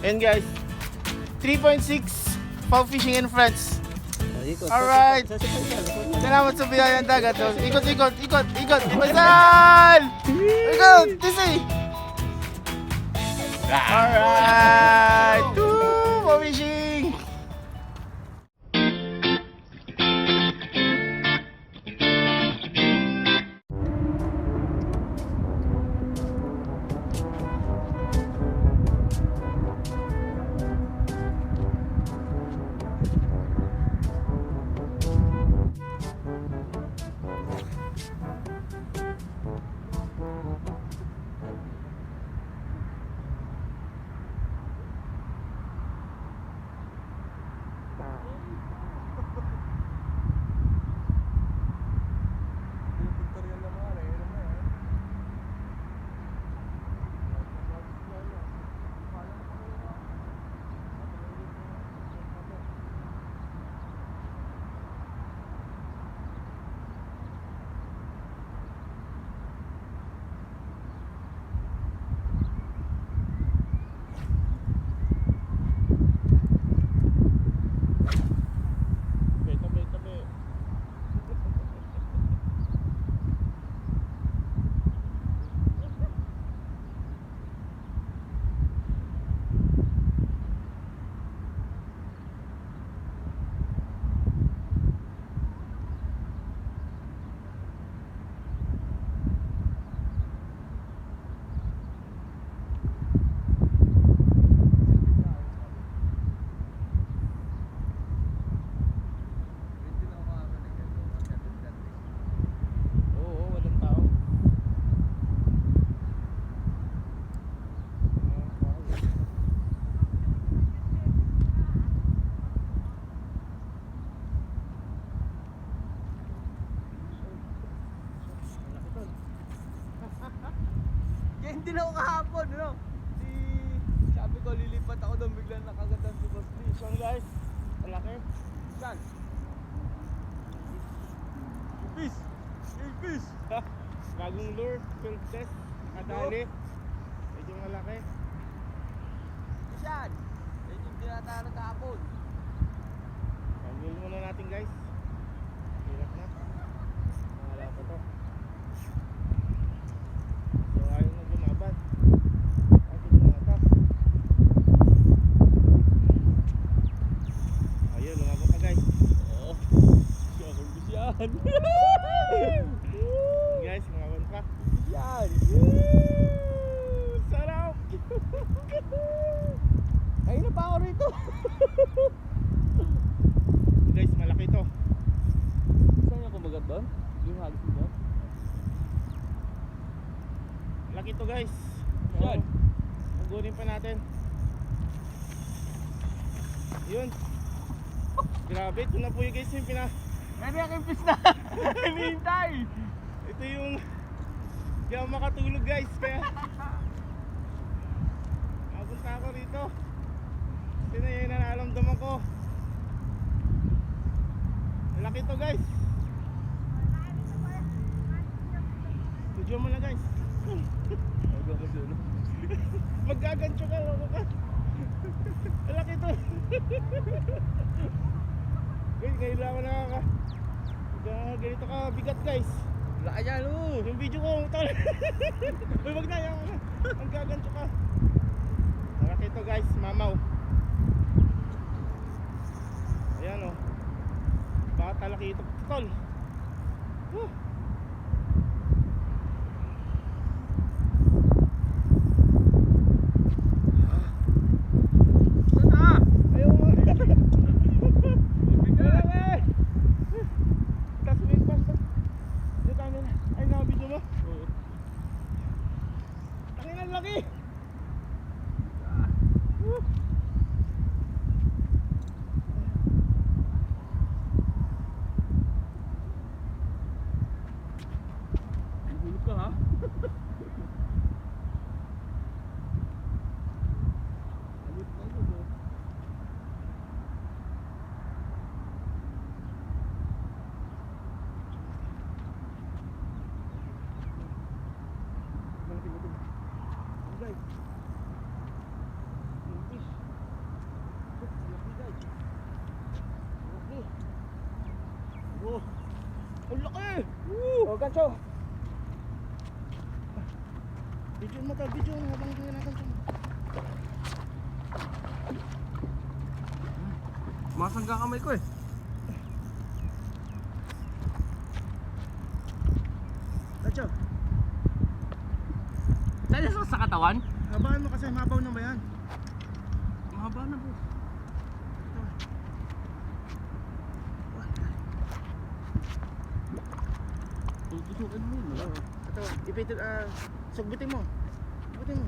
And guys, 3.6 Pau Fishing and Friends. Alright. Salamat sa biyayang dagat. Ikot. Ipasan! Ikot! Tisi! Alright! Woo! Pau Fishing! Hindi na ako kahapon, ano? Sabi ko, lilipat ako doon, biglang nakagandang si Boss Lee. Saan guys? Malaki. Saan? Fish! Fish! Bagong lure, field test, nakadali. Medyo malaki. Saan? Yan yung tinatalo kahapon. Pamil muna natin guys. Hirap na. Wala pa to. So ayaw na lumaban. Atin lumatak. Ayun, lumaban pa guys. Oo. Siya, yan. Guys, lumaban pa. Yan. Sarap! Ayun na pa ako rito. Guys, malaki to. Saan yung kumagat doon? Yung hagis mo doon? Malaki to guys. Saan? Pugunin pa natin. Yun. Grabe, ito na po yung guys yung Nani aking fish na. Hinihintay. ito yung di ako makatulog guys. Kaya napunta ako rito. Ito na yung nararamdaman ko. Malaki to guys. Tudyo mo na guys. Magagancho ka, loko ka. Malaki to. Guys, ngayon lang ako ganito ka bigat guys. Laki yan, Yung video ko, tol. Uy, wag na yan. Ang gagancho ka. Malaki to guys, mamaw. Ayan o. Baka talaki ito, tol. Saan na? Ayaw mo. Tas may pas. Dito tayo na. Ay, nakabidyo mo? Oo. Takin ang laki. gancho. Video mo to, video mo habang hindi natin ito. Masangga kamay ko eh. Gancho, Dahil sa katawan? habaan mo kasi mabaw na ba yan? Mahaba na boss. Tutusukin mo yun. Ito, ipitin, sugbutin mo. Sugbutin mo.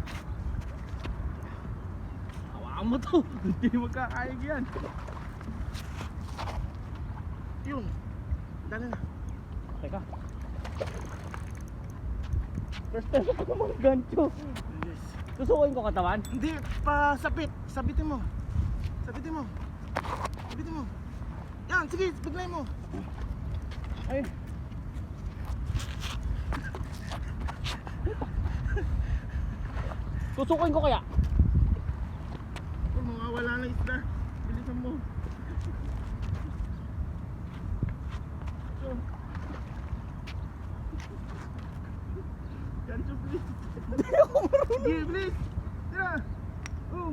Hawakan mo to. Hindi magkakaig yan. Yun. Dali na. Teka. First time ako mag-gancho. Yes. Tusukin ko katawan? Hindi, pa sapit. Sabitin mo. Sabitin mo. Sabitin mo. Yan, sige, biglay mo. Ay. Tusukin ko kaya? Kung mawawala na isda, bilisan mo. So. Gancho, please. Hindi ako marunong. Sige, please. Tira. Oh.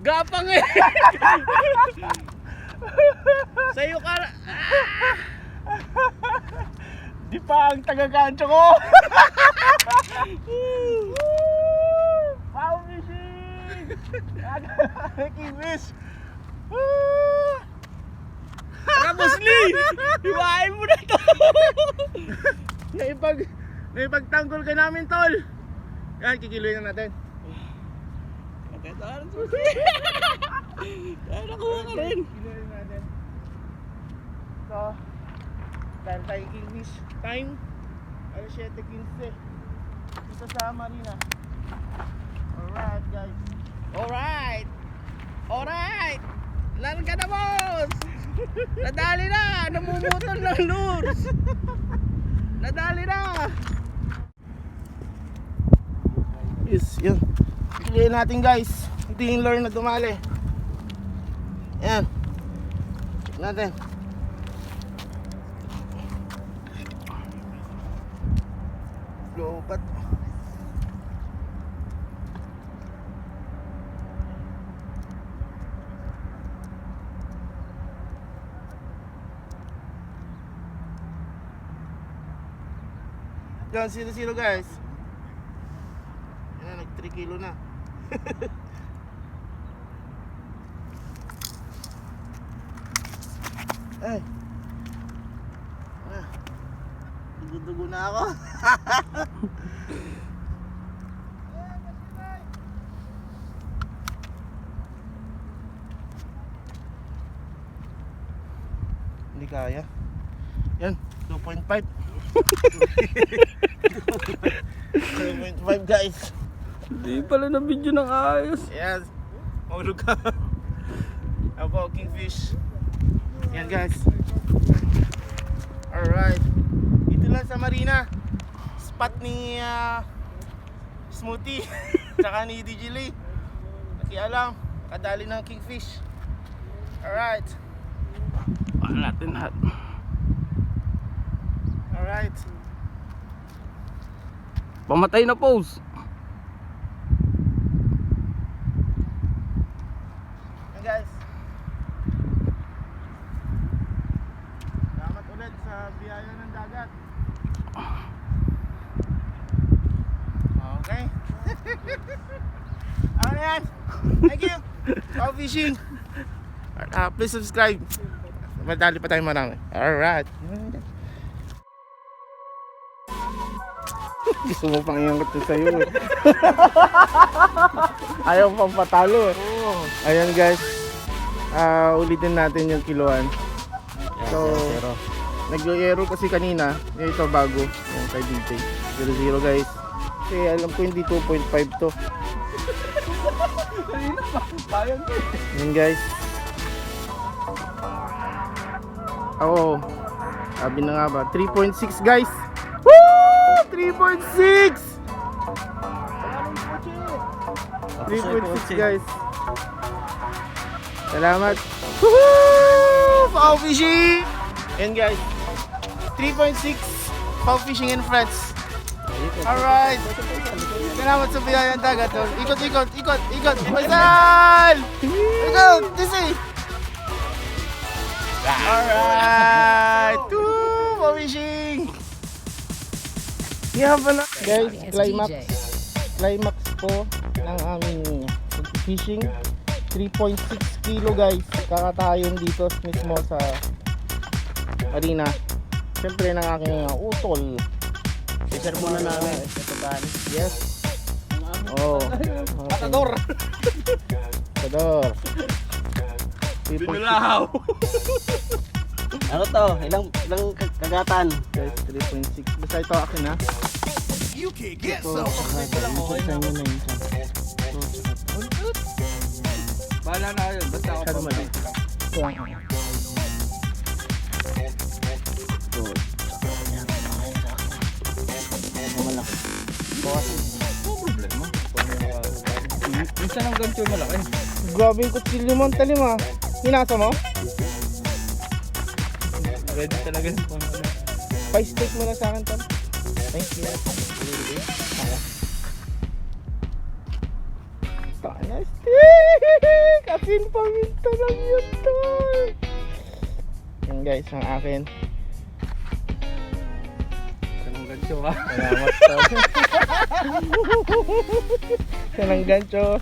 Gapang eh! Sa'yo ka na... Di pa ang taga-gancho ko. Wow, fishing! Kiwis! Tapos Lee! Iwain mo na to! Naipagtanggol ka namin, tol. Yan, kikiluin na natin. Kaya nakuha ka rin. Kikiluin natin. So, dahil tayo kingfish time, alas 7:15 dito sa Marina. Alright, guys. Alright! Alright! Larga na boss! Nadali na! Namumutol ng lures! Nadali na! Yes, yun. Kikiluin natin, guys. Ito yung lure na dumali. Yan. Check natin. Lobat. Yan, 0-0 guys. Yan, nag 3 kilo na. Ay. Dugo na ako. Hindi kaya. Yan, 2.5. 2.5 guys. Hindi pala na video ng ayos. Yes. Mahulog ka. Ako, kingfish. Yan guys. Alright. Dito lang sa Marina. Spot ni Smoothie. Tsaka ni DJ Lee. Nakialam. Kadali ng kingfish. Alright. Wala natin lahat. Alright. Pamatay na pose. Yan guys. Salamat ulit sa biyaya ng dagat. Okay. Ano na yan? Thank you. Wow fishing. Please subscribe. Madali pa tayo marami. Alright. Gusto mo pang iangat to sa'yo eh. Ayaw pang patalo eh. Ayan guys. Ulitin natin yung kiloan. So, nag-aero kasi kanina. Yung ito bago. Yung kay DJ. 0-0 guys. Kasi alam ko hindi 2.5 to. Yan guys. Oo. Sabi na nga ba. 3.6 guys. Woo! 3.6! 3.6 guys. Salamat. Woohoo! Pow fishing! Yan guys, 3.6 pow fishing and friends. Alright. Salamat sa biyayang dagat. Ikot, ikot, ikot, ikot. Pasal! Ikot, disi. Alright. Woo! Pow fishing! Yeah pala. Guys, climax po ng aming fishing. 3.6 kilo guys. Kakatayon dito mismo sa marina. Siyempre ng aking utol. Isar muna namin. Yes. Oh. Matador. Matador. Binulahaw. Ano to? Ilang kagatan? Guys, 3.6. Basta ito akin ha. You can't get Ito, some. ito lang okay na yun na yun. Bahala na kayo. Basta ako Masyado mali. Ito lang. Malaki. Minsan ang gancho malaki. Grabe yung kutsilyo mo, talim ha. Hinasa mo? Ready talaga yung pang-ano. Pa-steak mo na sa akin, Tom. Thank you. Tanya steak! Asin paminta lang yun, Tom. Yan guys, ang akin. Anong gancho ka? Salamat, Tom. Yan ang gancho.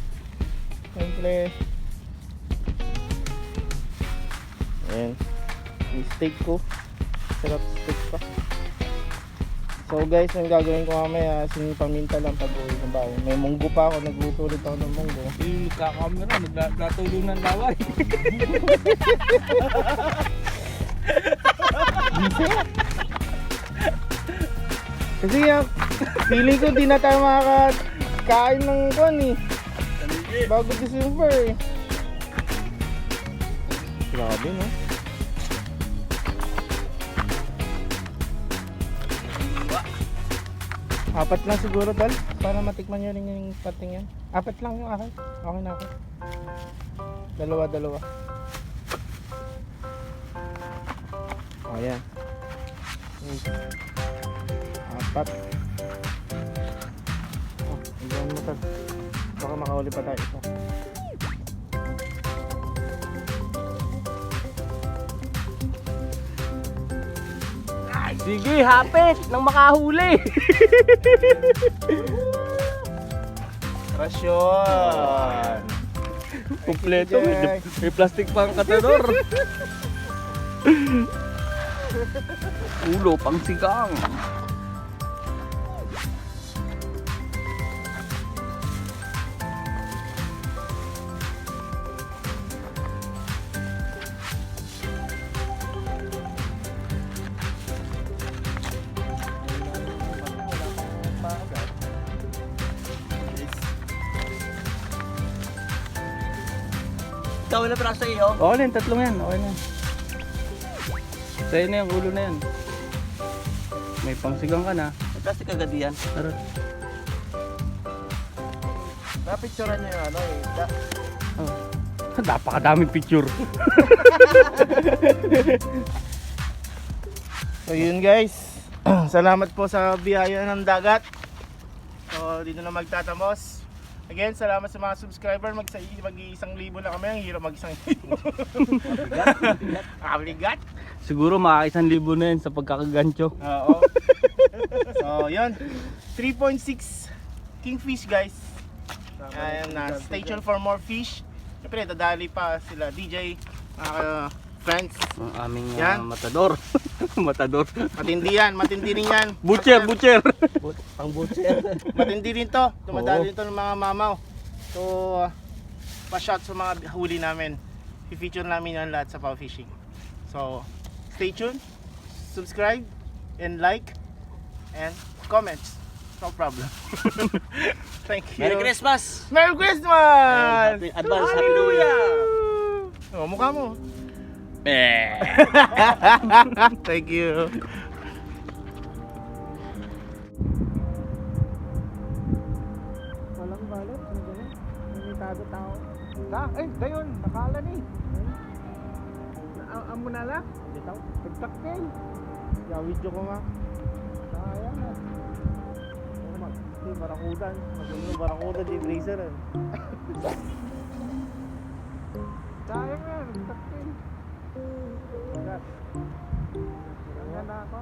Siyempre. Ayan. Yung steak ko. Sarap steak pa. So guys, ang gagawin ko mamaya, paminta lang pag uwi ng bahay. May munggo pa ako, nagluto ulit ako ng munggo. Yung nagkakamera, naglatulong ng laway. Kasi feeling ko di na tayo makakain ng kuwan eh. Bago December eh. Grabe no? Apat lang siguro dal, para matikman nyo rin yung pating yan. Apat lang yung akin. Okay na ako. Dalawa. O yan. Apat. Oh, hindi mo tag. Baka makauli pa tayo ito. Sige, hapit nang makahuli. Rasyon. Kompleto, may plastic pang katador. Ulo pang sigang. Ikaw na para sa iyo. Okay na, tatlong yan. Okay na. Sa'yo na yung ulo na yan. May pangsigang ka na. Plastic agad yan. Tara. Napicturean nyo yung ano eh. Oh. Napakadaming picture. So yun guys. Salamat po sa biyaya ng dagat. So dito na magtatamos. Again, salamat sa mga subscriber. Mag-1,000 na kami. Ang hirap mag-1,000. Kabligat. Siguro maka-1,000 na yan sa pagkakagancho. Oo. So yun. 3.6 kingfish guys. Ayan na. Stay tuned for more fish. Siyempre, dadali pa sila DJ, mga friends. Ang aming Yan. matador. Matador. Matindi yan, matindi rin yan. Butcher. Pang butcher. Matindi rin to. Tumadali rin to ng mga mamaw. So, pa-shot sa mga huli namin. I-feature namin yan lahat sa Pow Fishing. So, stay tuned, subscribe, and like, and comments. No problem. Thank you. Merry Christmas! Merry Christmas! Advance Happy New Year! Oh, mukha mo. Thank you. Walang balot, limitado tao. Ay, dayon, nakala ni. amo na lang. Bitaw. Pagtakil. Ya video ko nga. Sayang na. Oo, mag. Di barakudan. Maganda barakuda di blazer. Sayang na, pagtakil. Agad. Hanggang na ako.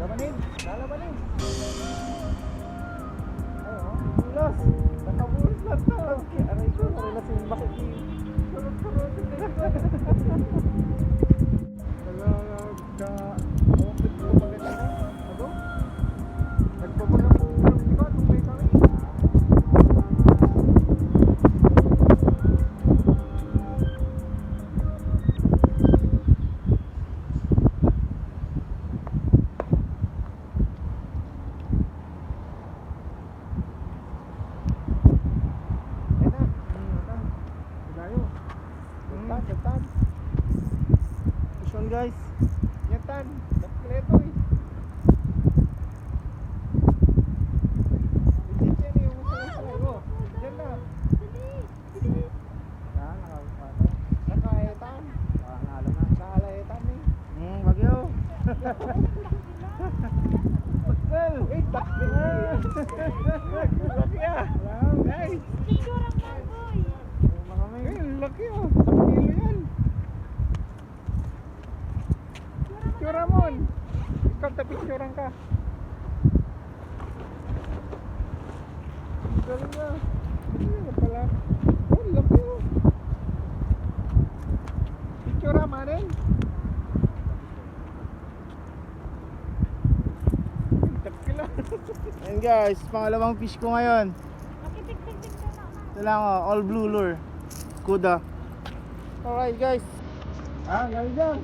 Lalabanin! Lalabanin! Ay, oh. Bulas! Nakabulas lang to! Aray ko, narelas yung bakit yung surot-surot. Nagka-outfit ko maganda na. Ano? Nagpapagamot di ba? Nung may kami. Ayan na. Tayo. Tan, tan. This one guys. Yan tan. Kompleto eh. Isip yan eh. Yung salay ko. Yan na. Nakakapata. Nakaetan. Alam na. Nakalaetan eh. Bagyo. Takil! Eh, takil! Laki ah! Nice! Eh, laki ah! 1 kilo yan! Picture mo! Ikaw tapicturean ka! Ang galing ah! Ano pala? Oh, laki oh! Picture mo rin! Takil ah! And guys, pangalawang fish ko ngayon. Ito lang oh, all blue lure. Kuda. Alright guys. Ah, galing dyan!